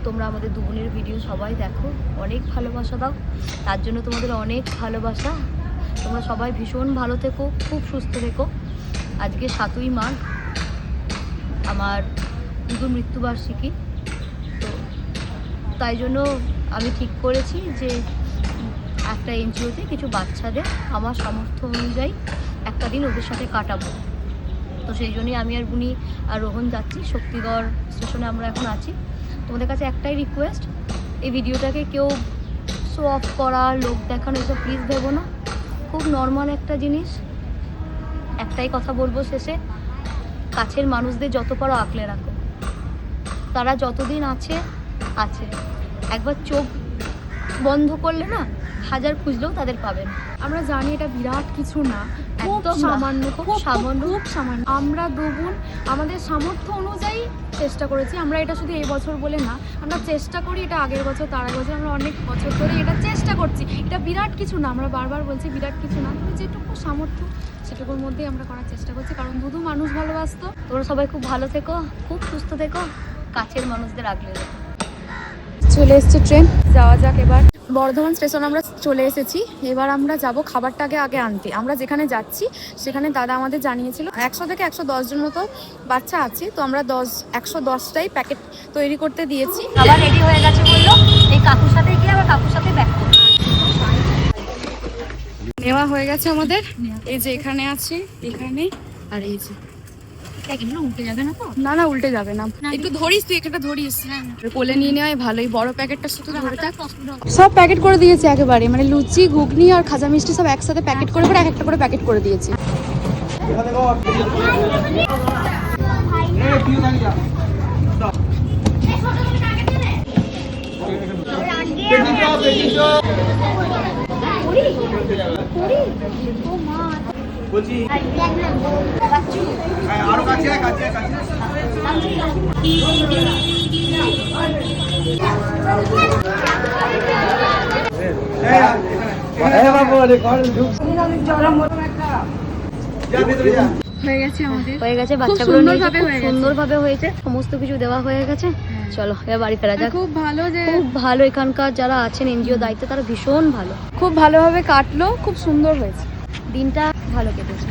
তোমরা আমাদের দু বোনের ভিডিও সবাই দেখো, অনেক ভালোবাসা দাও, তার জন্য তোমাদের অনেক ভালোবাসা। তোমরা সবাই ভীষণ ভালো থেকো, খুব সুস্থ থেকো। আজকে 7ই মাঘ, আমার দুধুর মৃত্যুবার্ষিকী। তো তাই জন্য আমি ঠিক করেছি যে একটা এনজিওতে কিছু বাচ্চাদের আমার সামর্থ্য অনুযায়ী একটা দিন ওদের সাথে কাটাবো। তো সেই জন্যই আমি আর বুনি আর রোহন যাচ্ছি। শক্তিগড় স্টেশনে আমরা এখন আছি। তোমাদের কাছে একটাই রিকোয়েস্ট, এই ভিডিওটাকে কেউ শো অফ করা, লোক দেখানো এসব প্লিজ ভেবো না। খুব নর্মাল একটা জিনিস। একটাই কথা বলবো শেষে, কাছের মানুষদের যত পারো আঁকলে রাখো। তারা যতদিন আছে আছে, একবার চোখ বন্ধ করলে না, হাজার খুঁজলেও তাদের পাবেন। আমরা জানি এটা বিরাট কিছু না, খুব একদম না। সামান্য, খুব সামান্য। খুব সামান্য। আমরা দু বোন আমাদের সামর্থ্য অনুযায়ী চেষ্টা করেছি। আমরা এটা শুধু এই বছর বলে না, আমরা চেষ্টা করি, এটা আগের বছর, তার আগের বছর, আমরা অনেক বছর ধরে এটা চেষ্টা করছি। এটা বিরাট কিছু না, আমরা বারবার বলছি বিরাট কিছু না, কিন্তু যেটুকু সামর্থ্য সেটুকুর মধ্যেই আমরা করার চেষ্টা করছি, কারণ দুধু মানুষ ভালোবাসতো। তোমরা সবাই খুব ভালো থেকো, খুব সুস্থ থেকো, কাছের মানুষদের আগলে রেখো। চলে এসছে ট্রেন, যাওয়া যাক। এবার বর্ধমান স্টেশন আমরা চলে এসেছি। এবার আমরা যাব খাবারটাকে আগে আনতে। আমরা যেখানে যাচ্ছি সেখানে দাদা আমাদের জানিয়েছিল 100 থেকে 110 জন মতো বাচ্চা আছে। তো আমরা 110টাই প্যাকেট তৈরি করতে দিয়েছি। আবার রেডি হয়ে গেছে বললো, এই কাকুর সাথে গিয়ে আবার কাকুর সাথে ব্যাক করবো। নেওয়া হয়ে গেছে আমাদের। এই যে এখানে আছে, এখানে, আর এই যে উঠে যাবে না তো? না না, উল্টে যাবে না। একটু ধরিস, তুই একটা ধরিস, কোলে নিয়ে নেওয়াই ভালোই। বড় প্যাকেটটা শুধু ধরে থাক। সব প্যাকেট করে দিয়েছে একেবারে, মানে লুচি, ঘুগনি আর খাজা মিষ্টি সব একসাথে প্যাকেট করে করে এক একটা করে প্যাকেট করে দিয়েছে। আরো কাছে কাছে কাছে হয়ে গেছে আমাদের, হয়ে গেছে, খুব বাচ্চাগুলো সুন্দরভাবে হয়ে গেছে। সুন্দরভাবে হয়েছে, সমস্ত কিছু দেওয়া হয়ে গেছে। চলো এবার বাড়ি ফেরা যাক। খুব ভালো, যে খুব ভালো, এখানকার যারা আছেন এনজিও দায়িত্বে তারা ভীষণ ভালো, খুব ভালোভাবে কাটলো, খুব সুন্দর হয়েছে। দিনটা ভালো কেটেছে।